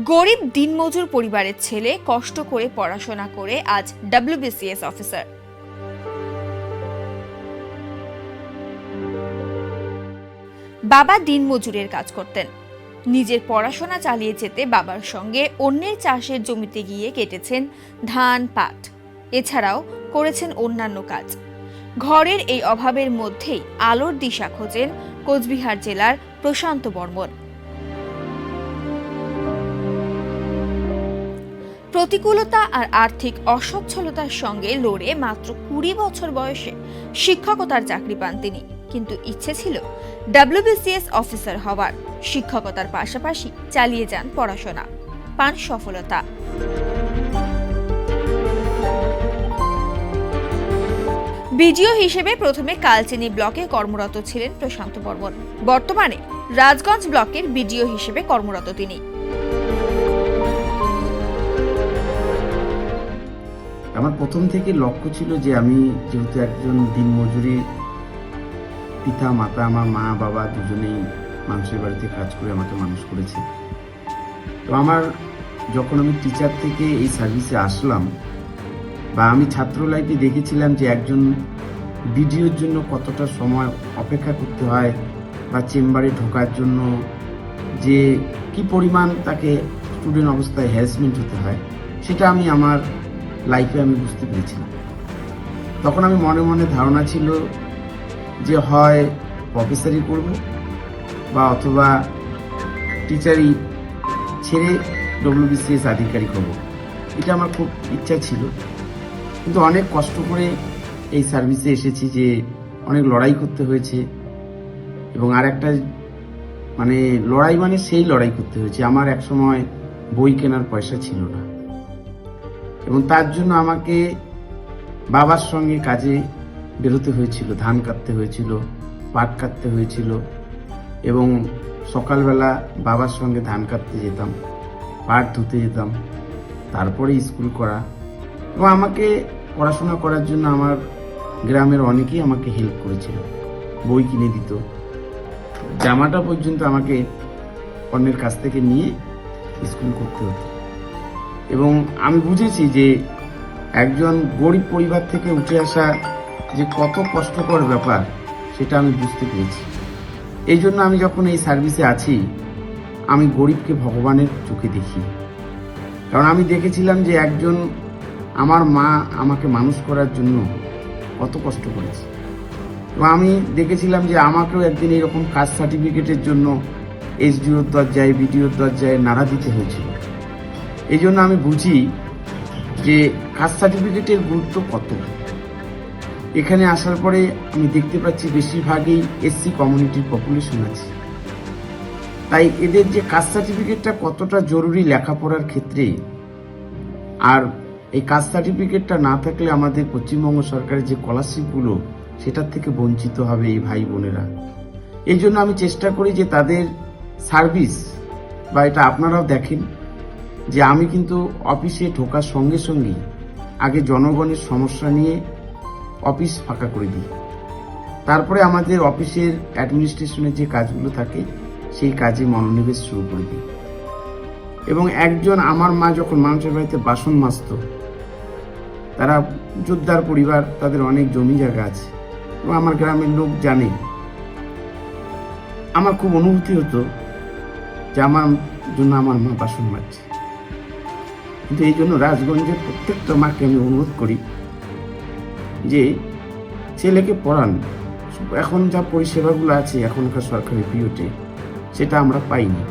গরিব দিনমজুর পরিবারের ছেলে কষ্ট করে পড়াশোনা করে আজ WBCS অফিসার। বাবা দিনমজুরের কাজ করতেন। নিজের পড়াশোনা চালিয়ে যেতে বাবার সঙ্গে অন্যের চাষের জমিতে গিয়ে কেটেছেন ধান, পাট। এছাড়াও করেছেন অন্যান্য কাজ। ঘরের এই অভাবের মধ্যেই আলোর দিশা খোঁজেন কোচবিহার জেলার প্রশান্ত বর্মন। প্রতিকূলতা আর আর্থিক অসচ্ছলতার সঙ্গে লড়ে মাত্র 20 বছর বয়সে শিক্ষকতার চাকরি পান তিনি। কিন্তু ইচ্ছে ছিল WBCS অফিসার হওয়ার। শিক্ষকতার পাশাপাশি চালিয়ে যান পড়াশোনা, পান সফলতা। বিডিও হিসেবে প্রথমে কালচিনি ব্লকে কর্মরত ছিলেন প্রশান্ত বর্মন। বর্তমানে রাজগঞ্জ ব্লকের বিডিও হিসেবে কর্মরত তিনি। আমার প্রথম থেকে লক্ষ্য ছিল যে আমি যেহেতু একজন দিনমজুরি পিতা মাতা, আমার মা বাবা দুজনেই মানুষের বাড়িতে কাজ করে আমাকে মানুষ করেছে। তো আমার যখন আমি টিচার থেকে এই সার্ভিসে আসলাম বা আমি ছাত্র লাইফে দেখেছিলাম যে একজন বিডিওর জন্য কতটা সময় অপেক্ষা করতে হয় বা চেম্বারে ঢোকার জন্য যে কি পরিমাণ তাকে স্টুডেন্ট অবস্থায় হ্যারাসমেন্ট হতে হয়, সেটা আমি আমার লাইফে আমি বুঝতে পেরেছিলাম। তখন আমি মনে মনে ধারণা ছিল যে হয় প্রফেসরই করব বা অথবা টিচারই ছেড়ে WBCS আধিকারিক হব। এটা আমার খুব ইচ্ছা ছিল। কিন্তু অনেক কষ্ট করে এই সার্ভিসে এসেছি, যে অনেক লড়াই করতে হয়েছে। এবং আর একটা লড়াই সেই লড়াই করতে হয়েছে। আমার এক সময় বই কেনার পয়সা ছিল না, এবং তার জন্য আমাকে বাবার সঙ্গে কাজে বেরোতে হয়েছিল। ধান কাটতে হয়েছিল, পাট কাটতে হয়েছিল, এবং সকালবেলা বাবার সঙ্গে ধান কাটতে যেতাম, পাট ধুতে যেতাম, তারপরে স্কুল করা। এবং আমাকে পড়াশোনা করার জন্য আমার গ্রামের অনেকেই আমাকে হেল্প করেছিল, বই কিনে দিত, জামাটা পর্যন্ত আমাকে অন্যের কাছ থেকে নিয়ে স্কুল করতে হতো। এবং আমি বুঝেছি যে একজন গরিব পরিবার থেকে উঠে আসা যে কত কষ্টকর ব্যাপার, সেটা আমি বুঝতে পেরেছি। এই জন্য আমি যখন এই সার্ভিসে আছি, আমি গরিবকে ভগবানের চোখে দেখি। কারণ আমি দেখেছিলাম যে একজন আমার মা আমাকে মানুষ করার জন্য কত কষ্ট করেছে। এবং আমি দেখেছিলাম যে আমাকেও একদিন এরকম কাস্ট সার্টিফিকেটের জন্য SDOর দরজায়, BDOর দরজায় নাড়া দিতে হয়েছিল। এই জন্য আমি বুঝি যে কাস্ট সার্টিফিকেটের গুরুত্ব কত। এখানে আসার পরে আমি দেখতে পাচ্ছি বেশিরভাগই SC কমিউনিটির পপুলেশন আছে। তাই এদের যে কাস্ট সার্টিফিকেটটা কতটা জরুরি লেখাপড়ার ক্ষেত্রে, আর এই কাস্ট সার্টিফিকেটটা না থাকলে আমাদের পশ্চিমবঙ্গ সরকারের যে স্কলারশিপগুলো, সেটার থেকে বঞ্চিত হবে এই ভাই বোনেরা। এই জন্য আমি চেষ্টা করি যে তাদের সার্ভিস, বা এটা আপনারাও দেখেন যে আমি কিন্তু অফিসে ঢোকার সঙ্গে সঙ্গেই আগে জনগণের সমস্যা নিয়ে অফিস ফাঁকা করে দিই। তারপরে আমাদের অফিসের অ্যাডমিনিস্ট্রেশনের যে কাজগুলো থাকে, সেই কাজে মনোনিবেশ শুরু করে দিই। এবং একজন আমার মা যখন মানুষের বাড়িতে বাসন মাজত, তারা যোদ্ধার পরিবার, তাদের অনেক জমি জায়গা আছে, এবং আমার গ্রামের লোক জানে। আমার খুব অনুভূতি হতো যে আমার জন্য আমার মা বাসন মাজছে। কিন্তু এই জন্য রাজগঞ্জের প্রত্যেকটা মাকে আমি অনুরোধ করি যে ছেলেকে পড়ান। এখন যা পরিষেবাগুলো আছে এখনকার সরকারি পিরিয়ডে, সেটা আমরা পাইনি।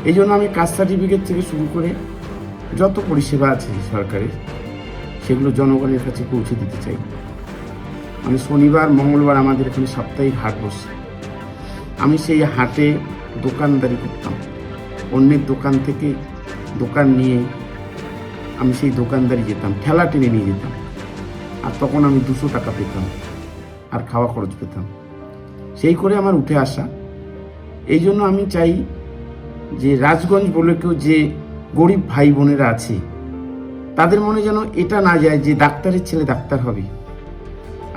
এই জন্য আমি কাস্ট সার্টিফিকেট থেকে শুরু করে যত পরিষেবা আছে সরকারের, সেগুলো জনগণের কাছে পৌঁছে দিতে চাই। শনিবার মঙ্গলবার আমাদের এখানে সাপ্তাহিক হাট বসে। আমি সেই হাটে দোকানদারি করতাম। অন্যের দোকান থেকে দোকান নিয়ে আমি সেই দোকানদারি যেতাম, ঠেলা টেনে নিয়ে যেতাম। আর তখন আমি 200 টাকা পেতাম, আর খাওয়া খরচ পেতাম। সেই করে আমার উঠে আসা। এই জন্য আমি চাই যে রাজগঞ্জ বলে কেউ যে গরিব ভাই বোনেরা আছে, তাদের মনে যেন এটা না যায় যে ডাক্তারের ছেলে ডাক্তার হবে,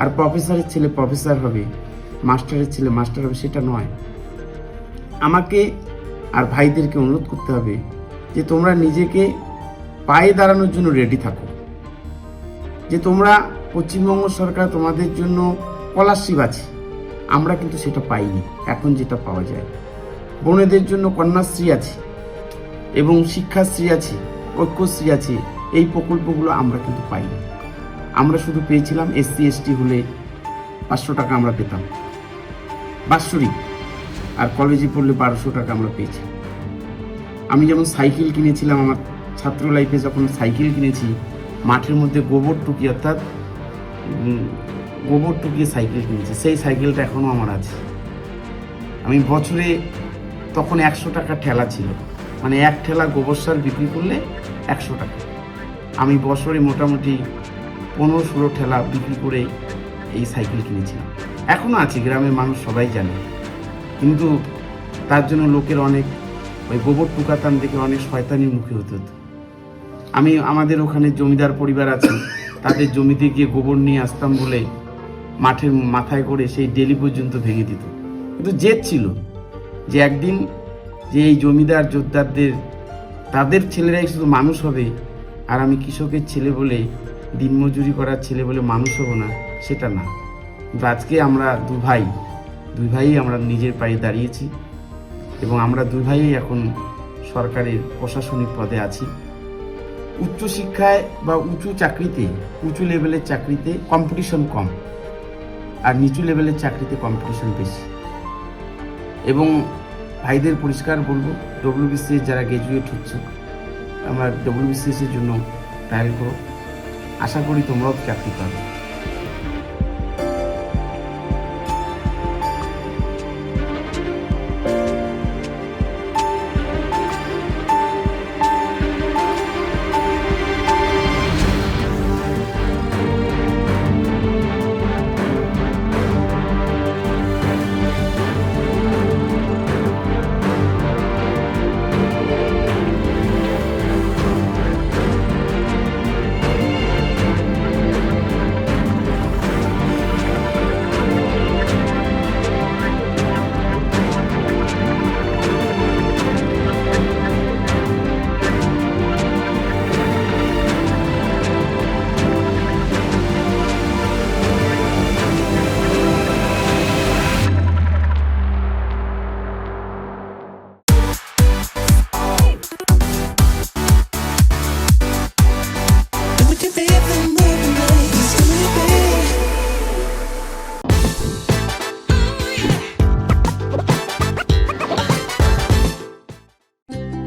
আর প্রফেসরের ছেলে প্রফেসর হবে, মাস্টারের ছেলে মাস্টার হবে। সেটা নয়। আমাকে আর ভাইদেরকে অনুরোধ করতে হবে যে তোমরা নিজেকে পায়ে দাঁড়ানোর জন্য রেডি থাকো, যে তোমরা পশ্চিমবঙ্গ সরকার তোমাদের জন্য স্কলারশিপ আছে, আমরা কিন্তু সেটা পাইনি। এখন যেটা পাওয়া যায়, বোনেদের জন্য কন্যাশ্রী আছে এবং শিক্ষাশ্রী আছে, ঐক্যশ্রী আছে, এই প্রকল্পগুলো আমরা কিন্তু পাইনি। আমরা শুধু পেয়েছিলাম SC ST হলে 500 টাকা আমরা পেতাম বাৎসরিক, আর কলেজে পড়লে 1200 টাকা আমরা পেয়েছি। আমি যেমন সাইকেল কিনেছিলাম, আমার ছাত্র লাইফে যখন সাইকেল কিনেছি, মাঠের মধ্যে গোবর টুকি, অর্থাৎ গোবর টুকিয়ে সাইকেল কিনেছি, সেই সাইকেলটা এখনও আমার আছে। আমি বছরে তখন 100 টাকা ঠেলা ছিল, মানে এক ঠেলা গোবর সার বিক্রি করলে 100 টাকা। আমি বছরে মোটামুটি 15-16 ঠেলা বিক্রি করে এই সাইকেল কিনেছিলাম। এখনও আছে, গ্রামের মানুষ সবাই জানে, কিন্তু তার জন্য লোকের অনেক ওই গোবর টুকাতাম দেখে অনেক শয়তানির মুখে হতে হতো। আমাদের ওখানে জমিদার পরিবার আছে, তাদের জমিতে গিয়ে গোবর নিয়ে আসতাম বলে মাঠের মাথায় করে সেই ডেলি পর্যন্ত ভেঙে দিত। কিন্তু জেদ ছিল যে একদিন যে এই জমিদার জোরদারদের তাদের ছেলেরাই শুধু মানুষ হবে, আর আমি কৃষকের ছেলে বলে, দিনমজুরি করার ছেলে বলে মানুষ হব না, সেটা না। কিন্তু আজকে আমরা দুই ভাই আমরা নিজের পায়ে দাঁড়িয়েছি এবং আমরা দুই ভাই এখন সরকারের প্রশাসনিক পদে আছি। উচ্চশিক্ষায় বা উঁচু চাকরিতে, উঁচু লেভেলের চাকরিতে কম্পিটিশন কম, আর নিচু লেভেলের চাকরিতে কম্পিটিশন বেশি। এবং ভাইদের পরিষ্কার বলবো, WBCS যারা গ্র্যাজুয়েট হচ্ছে, আমরা WBCS এর জন্য ট্রায়াল করো, আশা করি তোমরাও চাকরি পাবে।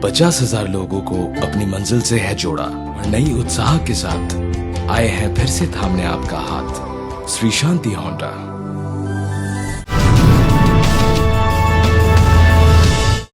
पचास 50,000 लोगों को अपनी मंजिल से है जोड़ा और नई उत्साह के साथ आए हैं फिर से थामने आपका हाथ। श्री शांति होंडा।